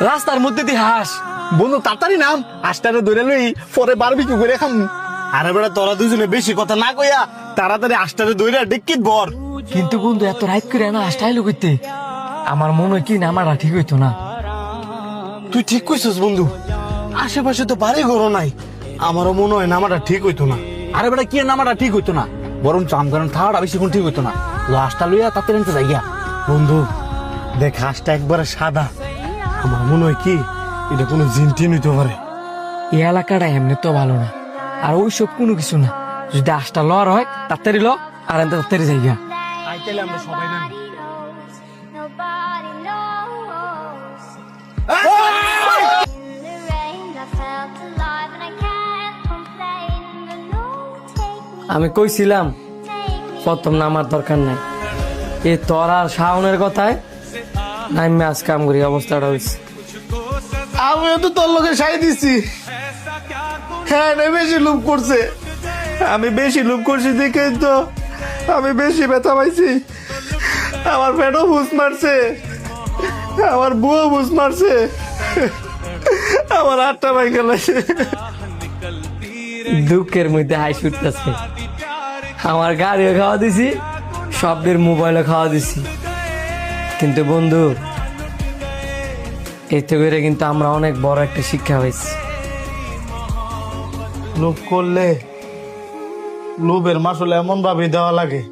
রাস্তার মধ্যে দিয়ে হাঁস। বন্ধু তাড়াতাড়ি নাম, হাঁসটারে ধরে লই, পরে বারবিকিউ করে খাম। আরে বেটা তোরা দুজনে বেশি কথা না কইয়া তাড়াতাড়ি হাঁসটারে ধরে ডিক্কিত ভর। কিন্তু বন্ধু এত রাইট করে না হাঁসটা আইলো করতে, আমার মনে হয় কি নামাটা ঠিক হইতো না। তুই ঠিক কইছিস বন্ধু, আশেপাশে তো বাড়ি ঘর নাই, আমারও মনে হয় নামাটা ঠিক হইতো না। আরে বেটা কি নামাটা ঠিক হইতো না, বরং চামকারণ থাকাটা বেশিক্ষণ ঠিক হইতো না। লাশটা লইয়া তাতে নিতে যাইয়া। বন্ধু দেখ হাঁসটা একবারে সাদা, আমার মনে হয় কি এটা কোনো জিনটিন হইতে পারে। এই এলাকাটা এমনি তো ভালো না, আর ওইসব কোনো কিছু না। যদি হাঁসটা লর হয় তাড়াতাড়ি ল, আর এনতে তাড়াতাড়ি যাইয়া। আইতালে আমরা সবাই নাম। Nobody knows. The rain, I felt alive and I can't complain. The Lord take me, আমি কইছিলাম take me. প্রথম নামার দরকার নাই, এই তোর আর শাওনের কথায় আমি আজ কাম করি অবস্থাটা হয়েছে। আমিও তো তোর লোকে সাই দিছি। হ্যাঁ না বেশি লুপ করছে, আমি বেশি লুপ করছি দেখে তো আমি বেশি ব্যথা পাইছি। আমার পেটও বুঝ মারছে, আমার বুয়ো বুঝ মারছে, আমার হাতটা ভাই গেছে। দুঃখের মধ্যে হাই ছুটতেছে। আমার গাড়িও খাওয়া দিছি, সবের মোবাইলও খাওয়া দিছি, কিন্তু বন্ধু এতে করে কিন্তু আমরা অনেক বড় একটা শিক্ষা হয়েছি। লোভ করলে লোভের মাসলে এমন ভাবে দেওয়া লাগে।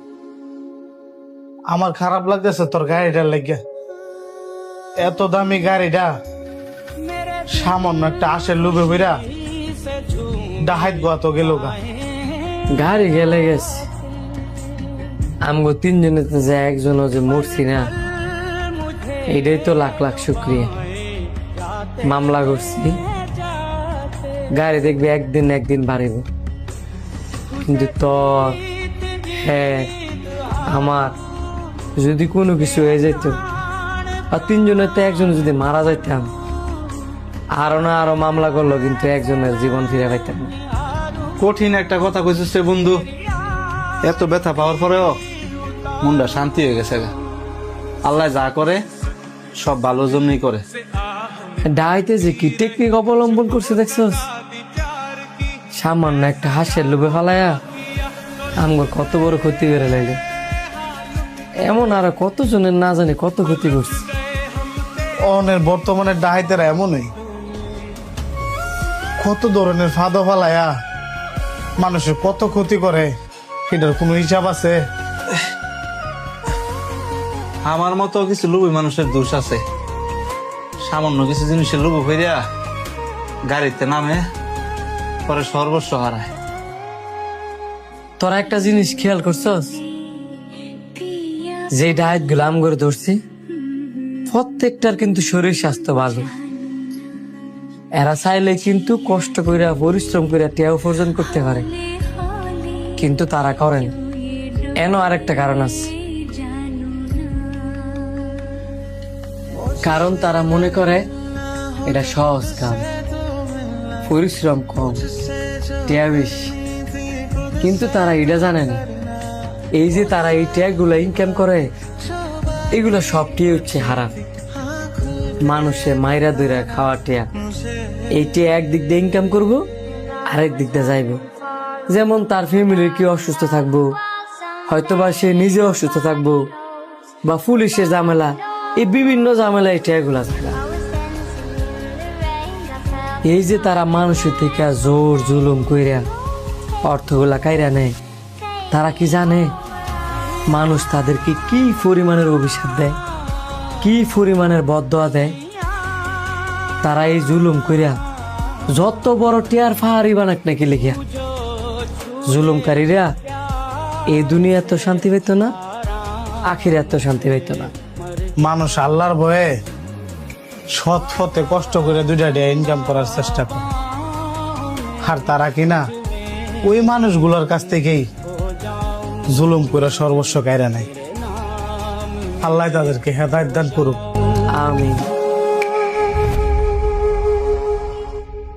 আমার খারাপ লাগতেছে তোর গাড়িটার লাগিয়া, এত দামি গাড়িটা সামান্য একটা আশের লোভে হইরা ডাহাইত গোয়া তো গেল গা। গাড়ি গেলে গেছে, আমগো তিনজনে যে একজনও যে মরছি না, এইটাই তো লাখ লাখ শুক্রিয়া। মামলা করছি, গাড়ি দেখবি একদিন একদিন বাড়িব, কিন্তু তোর হ্যাঁ আমার যদি কোনো কিছু হয়ে যেত, আর তিনজনের তো একজন যদি মারা যাইতাম, আরো না আরো মামলা করলো, কিন্তু একজনের জীবন ফিরে পাইতাম না। কঠিন একটা কথা কইছিস রে বন্ধু, এত ব্যথা পাওয়ার পরেও মনটা শান্তি হয়ে গেছে। আল্লাহ যা করে সব ভালোর জন্যই করে। ডাইতে যে কি টেকনিক অবলম্বন করছে দেখছস, সামান্য একটা হাঁসের লোভে ফেলায়া আমগো কত বড় ক্ষতি করে লাগে। এমন আর কত জনের না জানি কত ক্ষতি করছে। অনের বর্তমানে ডাহাইতেরা এমনই, কত ধরনের ফাঁদো ফালায়া মানুষের কত ক্ষতি করে, এটার কোনো হিসাব আছে? আমার মতো কিছু লোভী মানুষের দোষ আছে, সামান্য কিছু জিনিসের লোভ হইয়া গাড়িতে নামে পরে সর্বস্ব হারায়। তোরা একটা জিনিস খেয়াল করছস, যে ডায়েট গুলো আম করে ধরছি প্রত্যেকটার কিন্তু শরীর স্বাস্থ্য ভালো। এরা চাইলে কিন্তু কষ্ট কইরা পরিশ্রম কইরা টিয়া উপার্জন করতে পারে, কিন্তু তারা করেন। এনো আরেকটা কারণ আছে, কারণ তারা মনে করে এটা সহজ কাম, পরিশ্রম কম, টিয়া বেশি। কিন্তু তারা এটা জানে না, এই যে তারা এই ট্যাগ গুলা ইনকাম করে, এগুলো সবটি হচ্ছে হারাম। মানুষের মাইরা দইরা খাওয়া টিয়া, এই টিয়া একদিক দিয়ে ইনকাম করবো, আরেক দিক দিয়ে যাইবো। যেমন তার ফ্যামিলির কি অসুস্থ থাকবো, হয়তোবা সে নিজে অসুস্থ থাকবো, বা পুলিশের ঝামেলা, এই বিভিন্ন ঝামেলা এই টিয়া গুলা থাকে। এই যে তারা মানুষের থেকে জোর জুলুম কইরা অর্থগুলা কাইরা নেয়, তারা কি জানে মানুষ তাদেরকে কি পরিমাণের অভিশাপ দেয়, কি পরিমাণের বদদোয়া দেয়? তারা এই জুলুম কইরা যত বড় টিয়ার ফাহারি বানাক নাকি লিখিয়া, জুলুমকারীরা এই দুনিয়া তো শান্তি পাইত না, আখিরাত তো শান্তি পাইত না। মানুষ আল্লাহর ভয়ে সৎ পথে কষ্ট করে দুইটা ডে ইনকাম করার চেষ্টা করে, আর তারা কিনা ওই মানুষগুলোর কাছ থেকেই জুলুম করে সর্বস্ব কায়রা নেয়। আল্লাহ তাদেরকে হেদায়েত দান করুক। আমিন।